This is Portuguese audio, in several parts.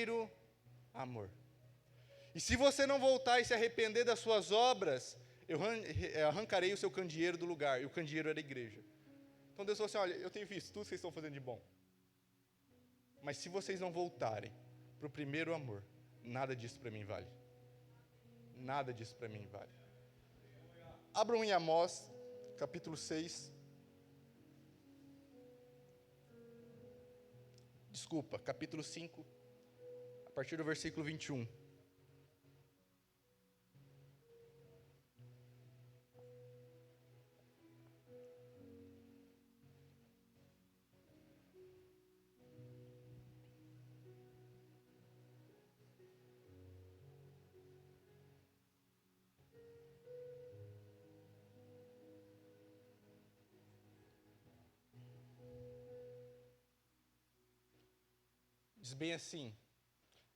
primeiro amor. E se você não voltar e se arrepender das suas obras, eu arrancarei o seu candeeiro do lugar. E o candeeiro era a igreja. Então Deus falou assim, olha, eu tenho visto tudo que vocês estão fazendo de bom. Mas se vocês não voltarem para o primeiro amor, nada disso para mim vale. Nada disso para mim vale. Abram em Amós, capítulo 6. Desculpa, capítulo 5, a partir do versículo 21. Diz bem assim: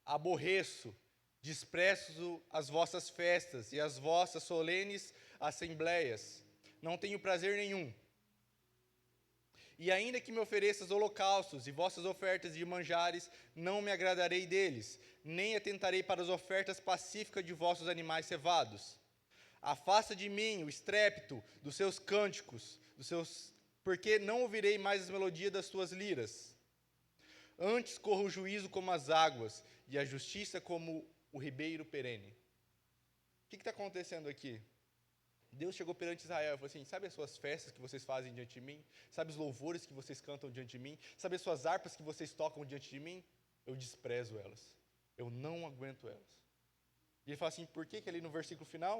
aborreço, desprezo as vossas festas e as vossas solenes assembleias. Não tenho prazer nenhum. E ainda que me ofereças holocaustos e vossas ofertas de manjares, não me agradarei deles, nem atentarei para as ofertas pacíficas de vossos animais cevados. Afasta de mim o estrépito dos seus cânticos, porque não ouvirei mais as melodias das tuas liras. Antes corra o juízo como as águas, e a justiça como o ribeiro perene. O que está acontecendo aqui? Deus chegou perante Israel e falou assim, sabe as suas festas que vocês fazem diante de mim? Sabe os louvores que vocês cantam diante de mim? Sabe as suas harpas que vocês tocam diante de mim? Eu desprezo elas. Eu não aguento elas. E ele fala assim, por que ali no versículo final?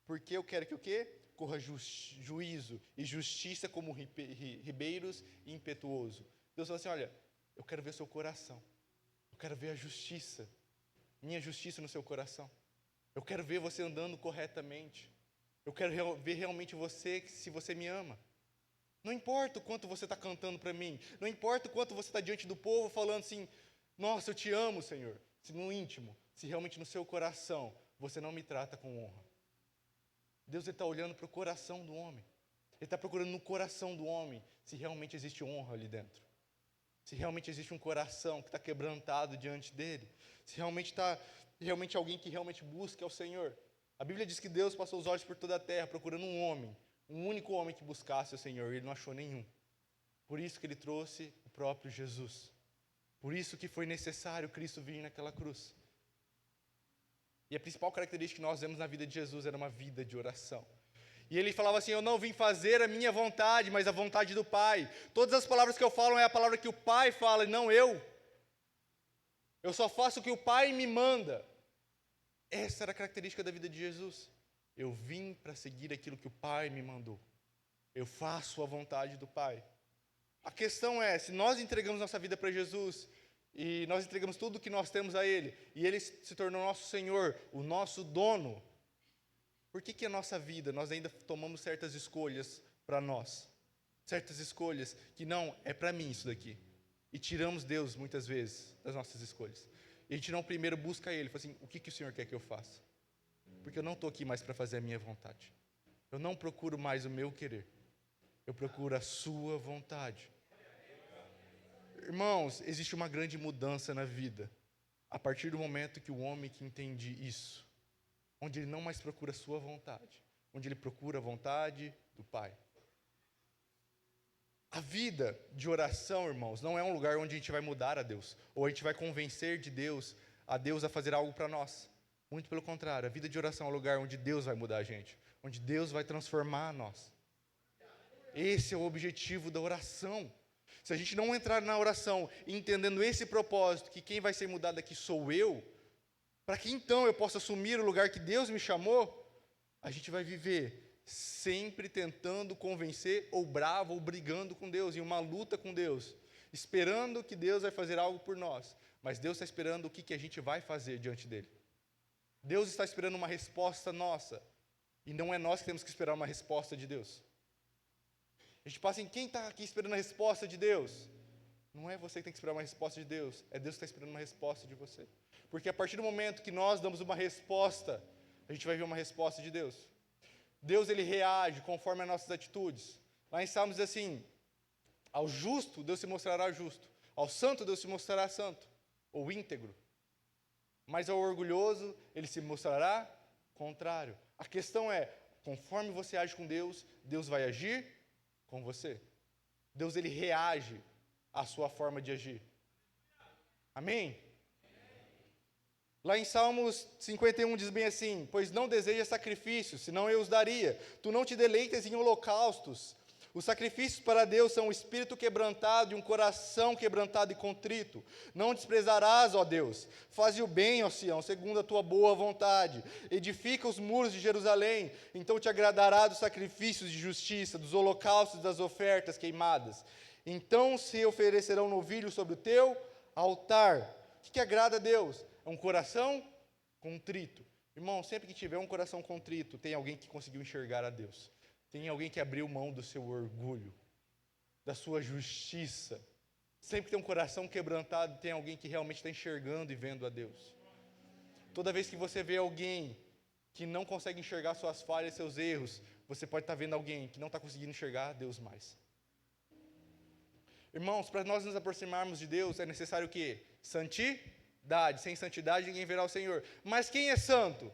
Porque eu quero que o quê? Corra juízo e justiça como ribeiros e impetuoso. Deus falou assim, olha, eu quero ver seu coração. Eu quero ver a justiça. Minha justiça no seu coração. Eu quero ver você andando corretamente. Eu quero ver realmente você, se você me ama. Não importa o quanto você está cantando para mim. Não importa o quanto você está diante do povo falando assim, nossa, eu te amo, Senhor. Se no íntimo, se realmente no seu coração, você não me trata com honra. Deus está olhando para o coração do homem. Ele está procurando no coração do homem se realmente existe honra ali dentro. Se realmente existe um coração que está quebrantado diante dele. Se realmente está alguém que realmente busca ao Senhor. A Bíblia diz que Deus passou os olhos por toda a terra procurando um homem. Um único homem que buscasse o Senhor. E ele não achou nenhum. Por isso que ele trouxe o próprio Jesus. Por isso que foi necessário Cristo vir naquela cruz. E a principal característica que nós vemos na vida de Jesus era uma vida de oração. E ele falava assim, eu não vim fazer a minha vontade, mas a vontade do Pai. Todas as palavras que eu falo é a palavra que o Pai fala, e não eu. Eu só faço o que o Pai me manda. Essa era a característica da vida de Jesus. Eu vim para seguir aquilo que o Pai me mandou. Eu faço a vontade do Pai. A questão é, se nós entregamos nossa vida para Jesus, e nós entregamos tudo o que nós temos a Ele, e Ele se tornou nosso Senhor, o nosso dono, por que a nossa vida, nós ainda tomamos certas escolhas para nós? Certas escolhas que não, é para mim isso daqui. E tiramos Deus, muitas vezes, das nossas escolhas. E a gente não primeiro busca Ele, fala assim, o que o Senhor quer que eu faça? Porque eu não estou aqui mais para fazer a minha vontade. Eu não procuro mais o meu querer. Eu procuro a sua vontade. Irmãos, existe uma grande mudança na vida. A partir do momento que o homem que entende isso, onde ele não mais procura a sua vontade, onde ele procura a vontade do Pai. A vida de oração, irmãos, não é um lugar onde a gente vai mudar a Deus, ou a gente vai convencer a Deus a fazer algo para nós. Muito pelo contrário, a vida de oração é um lugar onde Deus vai mudar a gente, onde Deus vai transformar nós. Esse é o objetivo da oração. Se a gente não entrar na oração entendendo esse propósito, que quem vai ser mudado aqui sou eu, para que então eu possa assumir o lugar que Deus me chamou, a gente vai viver sempre tentando convencer, ou bravo, ou brigando com Deus, em uma luta com Deus, esperando que Deus vai fazer algo por nós, mas Deus está esperando o que a gente vai fazer diante dele. Deus está esperando uma resposta nossa, e não é nós que temos que esperar uma resposta de Deus. A gente passa em quem está aqui esperando a resposta de Deus? Não é você que tem que esperar uma resposta de Deus, é Deus que está esperando uma resposta de você. Porque a partir do momento que nós damos uma resposta, a gente vai ver uma resposta de Deus. Deus, ele reage conforme as nossas atitudes. Lá em Salmos diz assim, ao justo Deus se mostrará justo, ao santo Deus se mostrará santo, ou íntegro. mas ao orgulhoso ele se mostrará contrário. A questão é, conforme você age com Deus, Deus vai agir com você. Deus, ele reage à sua forma de agir. Amém? Lá em Salmos 51 diz bem assim: pois não desejas sacrifícios, senão eu os daria. Tu não te deleitas em holocaustos. Os sacrifícios para Deus são um espírito quebrantado e um coração quebrantado e contrito. Não desprezarás, ó Deus. Faze o bem, ó Sião, segundo a tua boa vontade. Edifica os muros de Jerusalém. Então te agradará dos sacrifícios de justiça, dos holocaustos e das ofertas queimadas. Então se oferecerão novilhos sobre o teu altar. O que agrada a Deus? É um coração contrito. Irmão, sempre que tiver um coração contrito, tem alguém que conseguiu enxergar a Deus. Tem alguém que abriu mão do seu orgulho, da sua justiça. Sempre que tem um coração quebrantado, tem alguém que realmente está enxergando e vendo a Deus. Toda vez que você vê alguém que não consegue enxergar suas falhas, seus erros, você pode estar vendo alguém que não está conseguindo enxergar Deus mais. Irmãos, para nós nos aproximarmos de Deus, é necessário o quê? Santidade. Sem santidade, ninguém verá o Senhor. Mas quem é santo?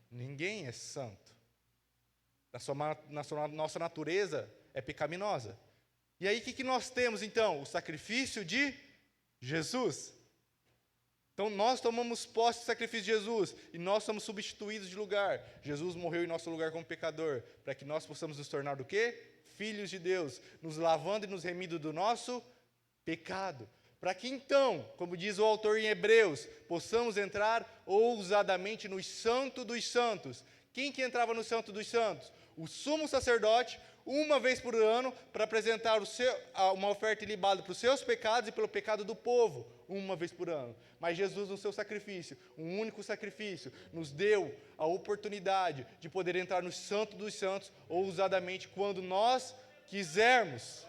Ninguém é santo. Nossa natureza é pecaminosa. E aí o que nós temos então? O sacrifício de Jesus. Então nós tomamos posse do sacrifício de Jesus e nós somos substituídos de lugar. Jesus morreu em nosso lugar como pecador, para que nós possamos nos tornar do quê? Filhos de Deus, nos lavando e nos remindo do nosso pecado. Para que então, como diz o autor em Hebreus, possamos entrar ousadamente no Santo dos Santos. Quem que entrava no Santo dos Santos? O sumo sacerdote, uma vez por ano, para apresentar uma oferta ilibada para os seus pecados e pelo pecado do povo, uma vez por ano. Mas Jesus, no seu sacrifício, um único sacrifício, nos deu a oportunidade de poder entrar no Santo dos Santos ousadamente quando nós quisermos.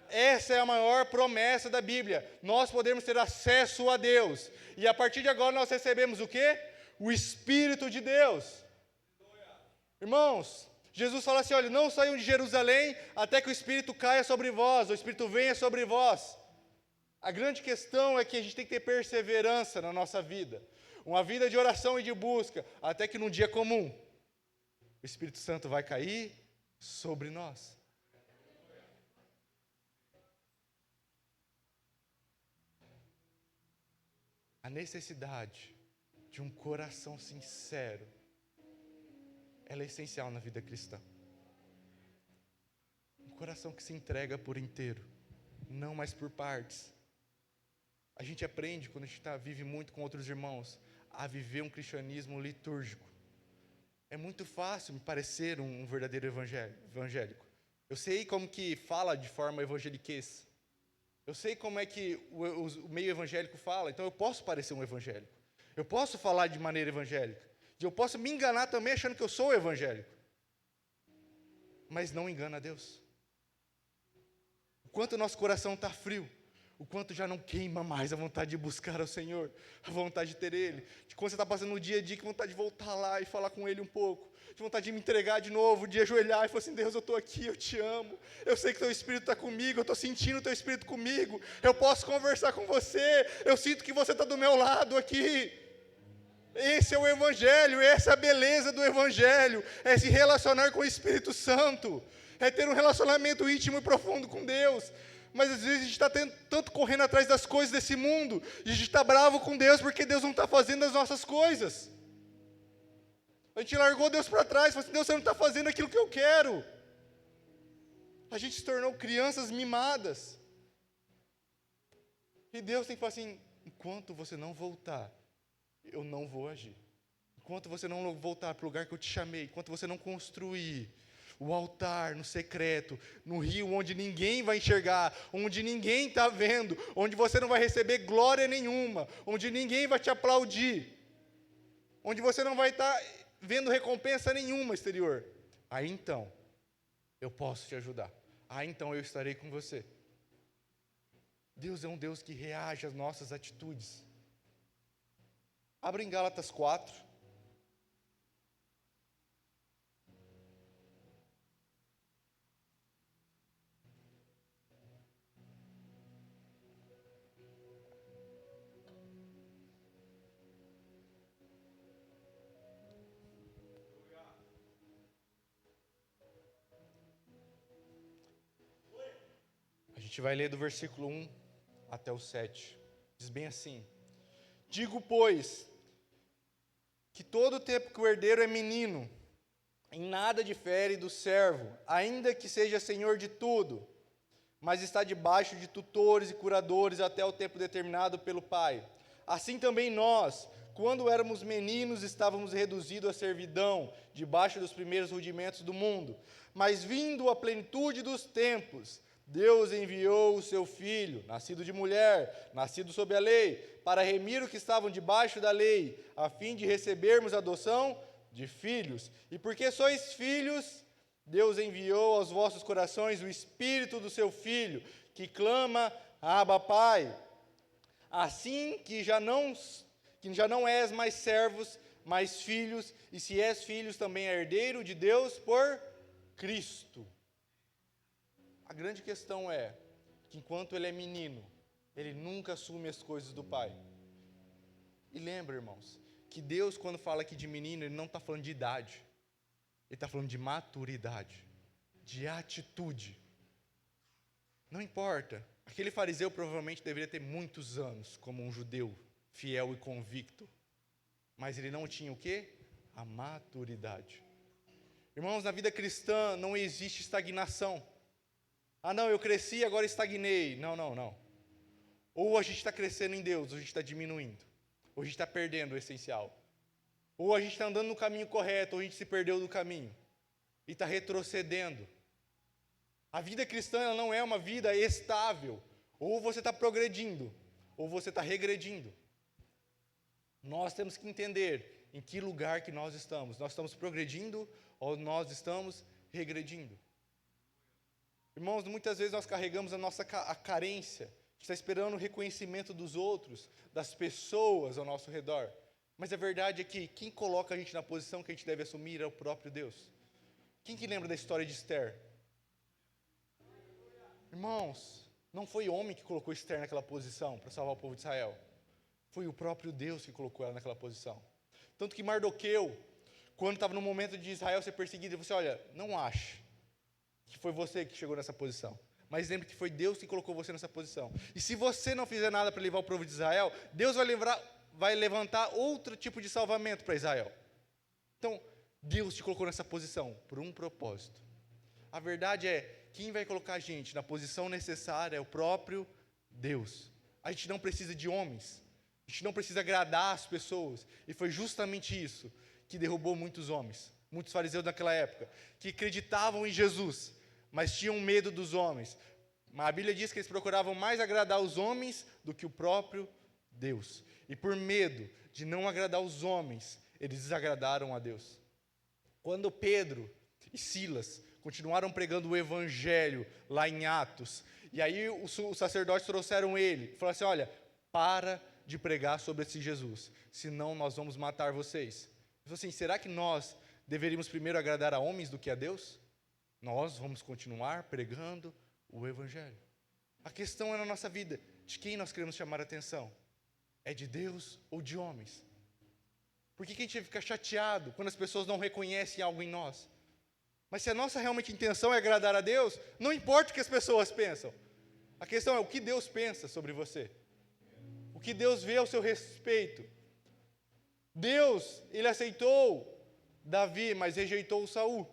Essa é a maior promessa da Bíblia. Nós podemos ter acesso a Deus. E a partir de agora nós recebemos o quê? O Espírito de Deus. Irmãos, Jesus fala assim, olha, não saiam de Jerusalém até que o Espírito caia sobre vós, o Espírito venha sobre vós. A grande questão é que a gente tem que ter perseverança na nossa vida. Uma vida de oração e de busca, até que num dia comum, o Espírito Santo vai cair sobre nós. A necessidade de um coração sincero, ela é essencial na vida cristã. Um coração que se entrega por inteiro, não mais por partes. A gente aprende, quando a gente vive muito com outros irmãos, a viver um cristianismo litúrgico. É muito fácil me parecer um verdadeiro evangélico. Eu sei como que fala de forma evangeliquez. Eu sei como é que o meio evangélico fala, então eu posso parecer um evangélico. Eu posso falar de maneira evangélica. E eu posso me enganar também achando que eu sou evangélico. Mas não engana a Deus. O quanto o nosso coração está frio, o quanto já não queima mais a vontade de buscar ao Senhor, a vontade de ter Ele. De quando você está passando o dia a dia, que vontade de voltar lá e falar com Ele um pouco. De vontade de me entregar de novo, de ajoelhar e falar assim, Deus, eu estou aqui, eu te amo. Eu sei que Teu Espírito está comigo, eu estou sentindo o Teu Espírito comigo. Eu posso conversar com você, eu sinto que você está do meu lado aqui. Esse é o Evangelho, essa é a beleza do Evangelho, é se relacionar com o Espírito Santo, é ter um relacionamento íntimo e profundo com Deus. Mas às vezes a gente está tanto correndo atrás das coisas desse mundo, e a gente está bravo com Deus porque Deus não está fazendo as nossas coisas. A gente largou Deus para trás, falou assim, Deus, você não está fazendo aquilo que eu quero. A gente se tornou crianças mimadas. E Deus tem que falar assim, enquanto você não voltar, eu não vou agir. Enquanto você não voltar para o lugar que eu te chamei, enquanto você não construir o altar no secreto, no rio onde ninguém vai enxergar, onde ninguém está vendo, onde você não vai receber glória nenhuma, onde ninguém vai te aplaudir, onde você não vai estar vendo recompensa nenhuma exterior, aí então eu posso te ajudar, aí então eu estarei com você. Deus é um Deus que reage às nossas atitudes. Abra em Gálatas 4. gente vai ler do versículo 1 até o 7. Diz bem assim: Digo, pois, que todo o tempo que o herdeiro é menino, em nada difere do servo, ainda que seja senhor de tudo, mas está debaixo de tutores e curadores até o tempo determinado pelo Pai. Assim também nós, quando éramos meninos, estávamos reduzidos à servidão, debaixo dos primeiros rudimentos do mundo. Mas vindo a plenitude dos tempos, Deus enviou o seu Filho, nascido de mulher, nascido sob a lei, para remir os que estavam debaixo da lei, a fim de recebermos a adoção de filhos. E porque sois filhos, Deus enviou aos vossos corações o Espírito do seu Filho, que clama, Abba, Pai. Assim que já não és mais servos, mas filhos, e se és filhos, também é herdeiro de Deus por Cristo. A grande questão é que enquanto ele é menino, ele nunca assume as coisas do Pai. E lembra, irmãos, que Deus, quando fala aqui de menino, Ele não está falando de idade. Ele está falando de maturidade, de atitude. Não importa. Aquele fariseu provavelmente deveria ter muitos anos, como um judeu fiel e convicto. Mas ele não tinha o quê? A maturidade. Irmãos, na vida cristã não existe estagnação. Ah, não, eu cresci, agora estagnei. Não. Ou a gente está crescendo em Deus, ou a gente está diminuindo. Ou a gente está perdendo o essencial. Ou a gente está andando no caminho correto, ou a gente se perdeu do caminho. E está retrocedendo. A vida cristã ela não é uma vida estável. Ou você está progredindo, ou você está regredindo. Nós temos que entender em que lugar que nós estamos. Nós estamos progredindo ou nós estamos regredindo. Irmãos, muitas vezes nós carregamos a carência. A gente está esperando o reconhecimento dos outros, das pessoas ao nosso redor. Mas a verdade é que quem coloca a gente na posição que a gente deve assumir é o próprio Deus. Quem que lembra da história de Esther? Irmãos, não foi homem que colocou Esther naquela posição para salvar o povo de Israel. Foi o próprio Deus que colocou ela naquela posição. Tanto que Mardoqueu, quando estava no momento de Israel ser perseguido, ele falou assim, olha, não ache que foi você que chegou nessa posição. Mas lembre que foi Deus que colocou você nessa posição. E se você não fizer nada para levar o povo de Israel, Deus vai levantar outro tipo de salvamento para Israel. Então, Deus te colocou nessa posição por um propósito. A verdade é, quem vai colocar a gente na posição necessária é o próprio Deus. A gente não precisa de homens. A gente não precisa agradar as pessoas. E foi justamente isso que derrubou muitos homens, muitos fariseus naquela época, que acreditavam em Jesus, mas tinham medo dos homens. A Bíblia diz que eles procuravam mais agradar os homens do que o próprio Deus. E por medo de não agradar os homens, eles desagradaram a Deus. Quando Pedro e Silas continuaram pregando o evangelho lá em Atos, e aí os sacerdotes trouxeram ele, e falaram assim, olha, para de pregar sobre esse Jesus, senão nós vamos matar vocês. Ele falou assim, será que nós deveríamos primeiro agradar a homens do que a Deus? Nós vamos continuar pregando o evangelho. A questão é na nossa vida, de quem nós queremos chamar a atenção? É de Deus ou de homens? Por que a gente fica chateado quando as pessoas não reconhecem algo em nós? Mas se a nossa realmente intenção é agradar a Deus, não importa o que as pessoas pensam. A questão é o que Deus pensa sobre você. O que Deus vê ao seu respeito. Deus, Ele aceitou Davi, mas rejeitou Saul.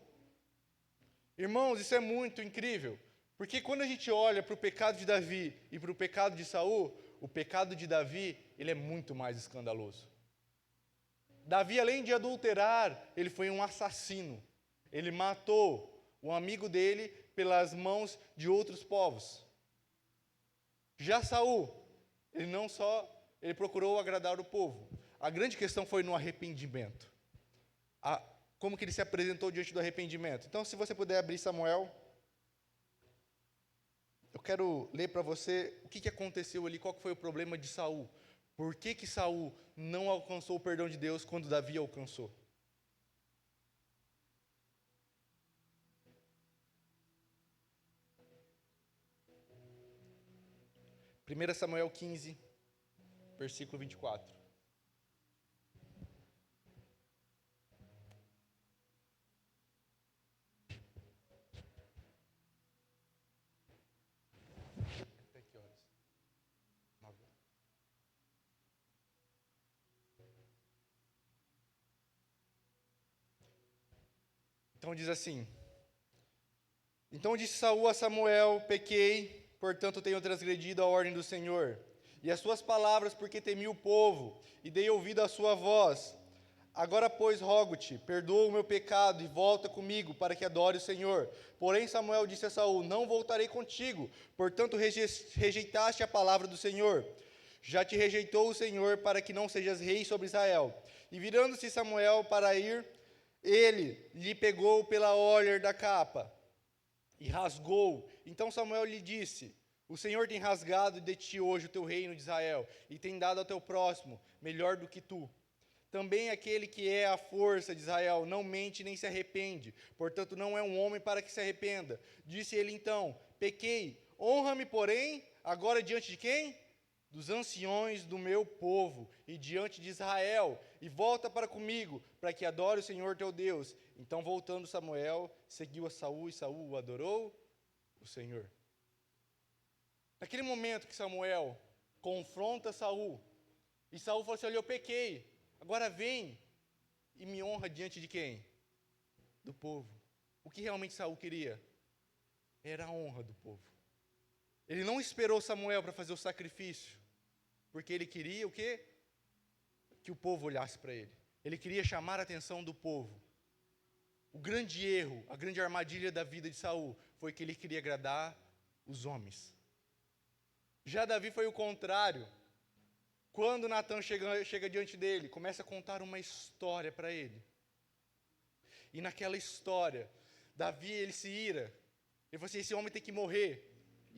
Irmãos, isso é muito incrível. Porque quando a gente olha para o pecado de Davi e para o pecado de Saul, o pecado de Davi, ele é muito mais escandaloso. Davi, além de adulterar, ele foi um assassino. Ele matou o amigo dele pelas mãos de outros povos. Já Saul, ele procurou agradar o povo. A grande questão foi no arrependimento. Como que ele se apresentou diante do arrependimento. Então, se você puder abrir Samuel, eu quero ler para você o que aconteceu ali, qual que foi o problema de Saul. Por que Saul não alcançou o perdão de Deus quando Davi alcançou? 1 Samuel 15, versículo 24. Então diz assim: Então disse Saul a Samuel: Pequei, portanto tenho transgredido a ordem do Senhor, e as suas palavras, porque temi o povo, e dei ouvido à sua voz. Agora, pois, rogo-te, perdoa o meu pecado e volta comigo, para que adore o Senhor. Porém Samuel disse a Saul: Não voltarei contigo, portanto rejeitaste a palavra do Senhor. Já te rejeitou o Senhor, para que não sejas rei sobre Israel. E virando-se Samuel para ir, ele lhe pegou pela orla da capa e rasgou. Então Samuel lhe disse: O Senhor tem rasgado de ti hoje o teu reino de Israel, e tem dado ao teu próximo melhor do que tu. Também aquele que é a força de Israel não mente nem se arrepende, portanto não é um homem para que se arrependa. Disse ele então: Pequei, honra-me, porém, agora diante de quem? Dos anciões do meu povo e diante de Israel, e volta para comigo, para que adore o Senhor teu Deus. Então, voltando Samuel, seguiu a Saul, e Saul o adorou o Senhor. Naquele momento que Samuel confronta Saul, e Saul falou assim: olha, eu pequei, agora vem e me honra diante de quem? Do povo. O que realmente Saul queria? Era a honra do povo. Ele não esperou Samuel para fazer o sacrifício, porque ele queria o quê? Que o povo olhasse para ele. Ele queria chamar a atenção do povo. O grande erro, a grande armadilha da vida de Saul foi que ele queria agradar os homens. Já Davi foi o contrário. Quando Natan chega diante dele, começa a contar uma história para ele. E naquela história, Davi, ele se ira. Ele falou assim: esse homem tem que morrer.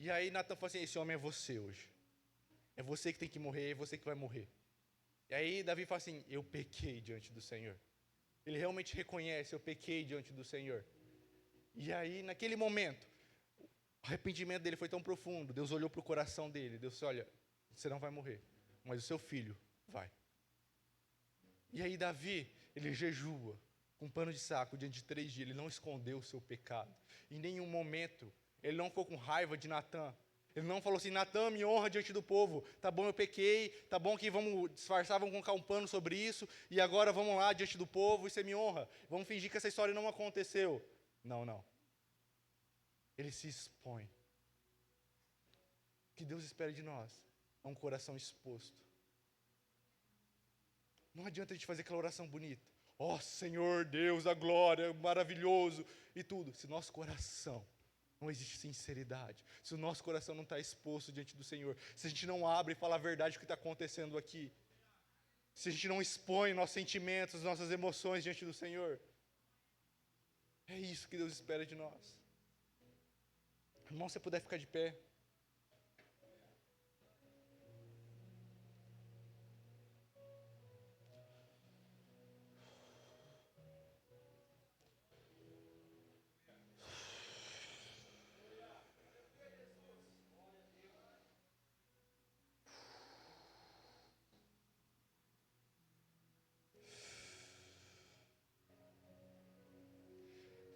E aí Natan falou assim: esse homem é você hoje. É você que tem que morrer, é você que vai morrer. E aí Davi fala assim: eu pequei diante do Senhor. Ele realmente reconhece: eu pequei diante do Senhor. E aí, naquele momento, o arrependimento dele foi tão profundo. Deus olhou para o coração dele. Deus disse: olha, você não vai morrer, mas o seu filho vai. E aí Davi, ele jejua com um pano de saco diante de 3 dias. Ele não escondeu o seu pecado. Em nenhum momento, ele não ficou com raiva de Natan. Ele não falou assim: Natan, me honra diante do povo. Tá bom, eu pequei. Tá bom que vamos disfarçar, vamos colocar um pano sobre isso. E agora vamos lá diante do povo e você me honra. Vamos fingir que essa história não aconteceu. Não, não. Ele se expõe. O que Deus espera de nós é um coração exposto. Não adianta a gente fazer aquela oração bonita. Ó Senhor, Deus, a glória, maravilhoso e tudo. Se nosso coração não existe sinceridade, se o nosso coração não está exposto diante do Senhor, se a gente não abre e fala a verdade do que está acontecendo aqui, se a gente não expõe nossos sentimentos, nossas emoções diante do Senhor, é isso que Deus espera de nós. Irmão, se você puder ficar de pé.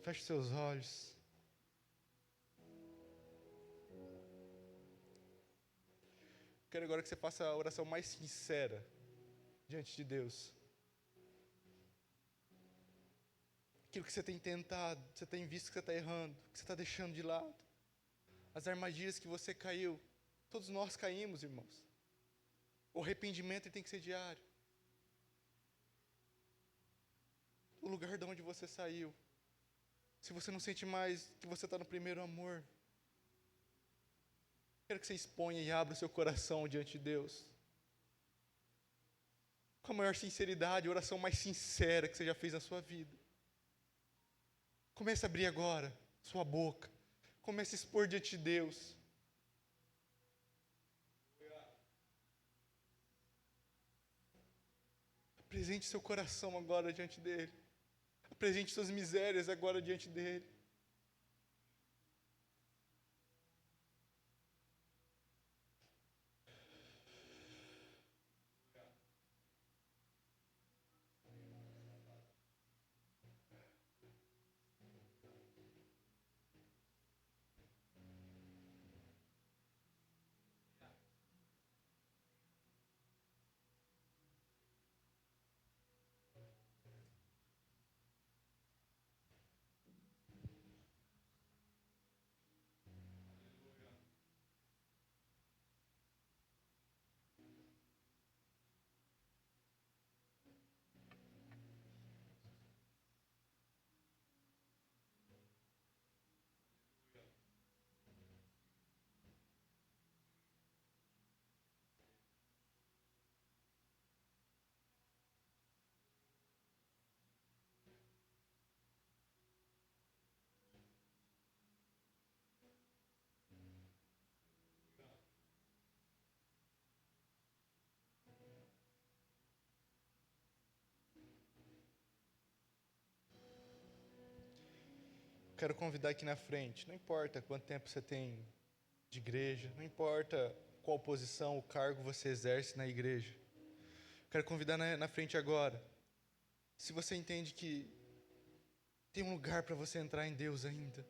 Feche seus olhos. Quero agora que você faça a oração mais sincera diante de Deus. Aquilo que você tem tentado, você tem visto que você está errando, que você está deixando de lado. As armadilhas que você caiu. Todos nós caímos, irmãos. O arrependimento tem que ser diário. O lugar de onde você saiu. Se você não sente mais que você está no primeiro amor, quero que você exponha e abra o seu coração diante de Deus. Com a maior sinceridade, a oração mais sincera que você já fez na sua vida. Comece a abrir agora sua boca. Comece a expor diante de Deus. Apresente seu coração agora diante dEle. Apresente suas misérias agora diante dEle. Quero convidar aqui na frente, não importa quanto tempo você tem de igreja, não importa qual posição, o cargo você exerce na igreja. Quero convidar na frente agora. Se você entende que tem um lugar para você entrar em Deus ainda,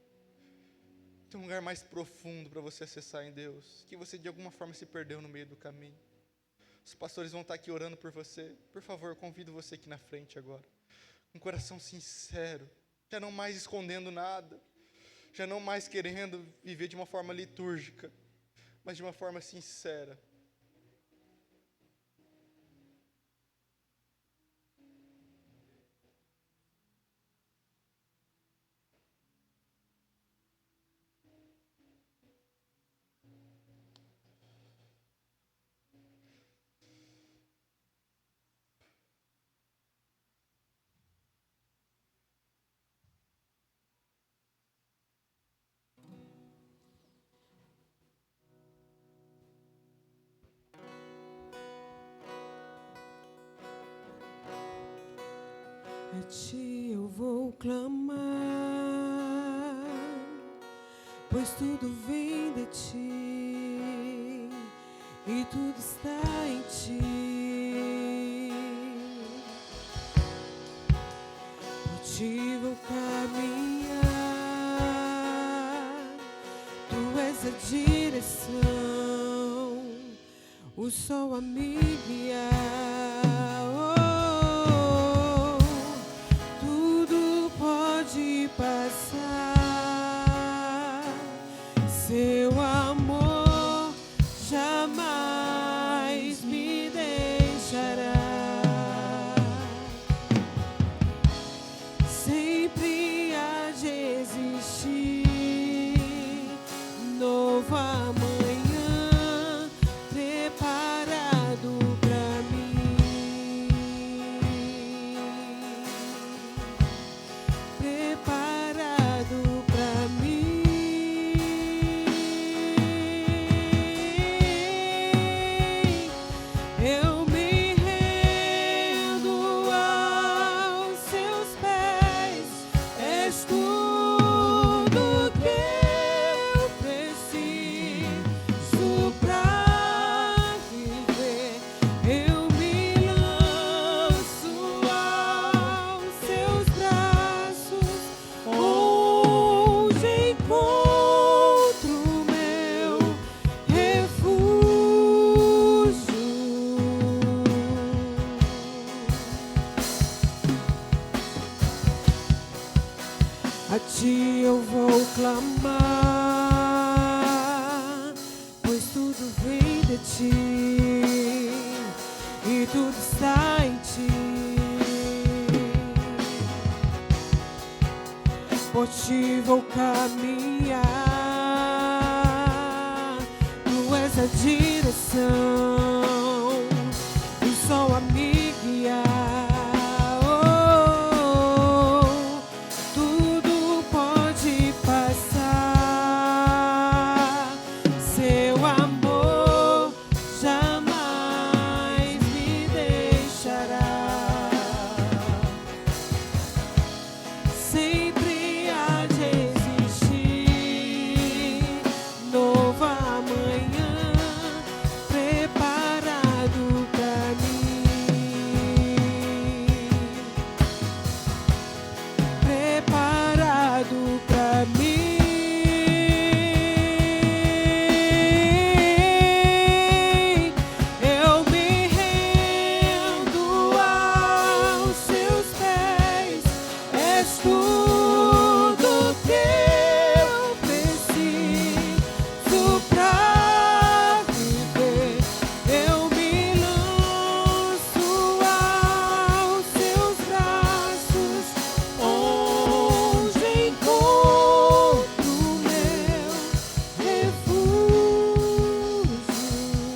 tem um lugar mais profundo para você acessar em Deus, que você de alguma forma se perdeu no meio do caminho. Os pastores vão estar aqui orando por você. Por favor, eu convido você aqui na frente agora. Um coração sincero, já não mais escondendo nada, já não mais querendo viver de uma forma litúrgica, mas de uma forma sincera. A ti eu vou clamar, pois tudo vem de ti e tudo está em ti. Por ti vou caminhar, tu és a direção, o sol a me guiar. Passar, seu amor jamais me deixará. Sempre há de existir novo amanhã preparado pra mim. A ti eu vou clamar, pois tudo vem de ti e tudo está em ti. Por ti vou caminhar, tu és a direção, o sol a me guiar.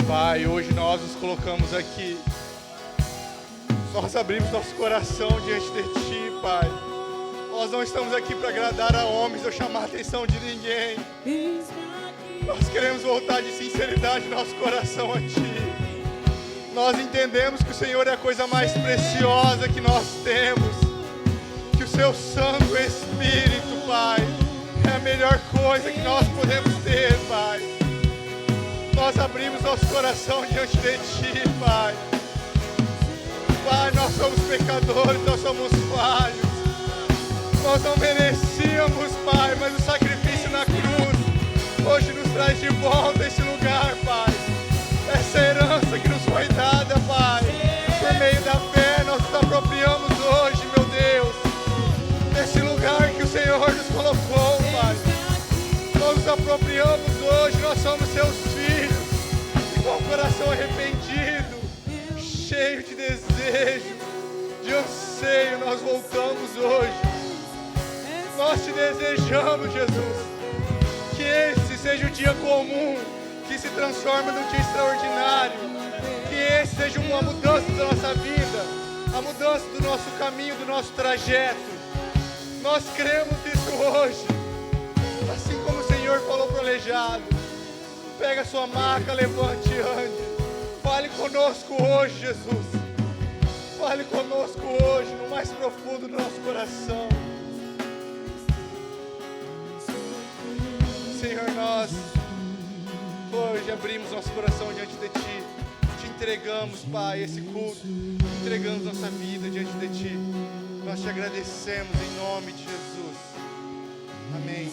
Pai, hoje nós nos colocamos aqui, nós abrimos nosso coração diante de Ti, Pai. Nós não estamos aqui para agradar a homens ou chamar a atenção de ninguém. Nós queremos voltar de sinceridade nosso coração a Ti. Nós entendemos que o Senhor é a coisa mais preciosa que nós temos, que o Seu Santo Espírito, Pai, É a melhor coisa que nós podemos ter, Pai. Nós abrimos nosso coração diante de Ti, Pai. Pai, nós somos pecadores, nós somos falhos. Nós não merecíamos, Pai, mas o sacrifício na cruz hoje nos traz de volta esse lugar, Pai. Essa herança que nos foi dada, Pai. Por meio da fé, nós nos apropriamos hoje, meu Deus, desse lugar que o Senhor nos colocou, Pai. Nós nos apropriamos hoje, nós somos Seus filhos, e com o coração arrependido, cheio de desejo, de anseio, nós voltamos hoje. Nós Te desejamos, Jesus, que esse seja o dia comum, que se transforma num dia extraordinário, que esse seja uma mudança da nossa vida, a mudança do nosso caminho, do nosso trajeto. Nós cremos isso hoje, assim como o Senhor falou para o aleijado. Pega a sua maca, levante e ande. Fale conosco hoje, Jesus. Fale conosco hoje, no mais profundo do nosso coração. Senhor, nós hoje abrimos nosso coração diante de Ti. Te entregamos, Pai, esse culto. Entregamos nossa vida diante de Ti. Nós Te agradecemos em nome de Jesus. Amém.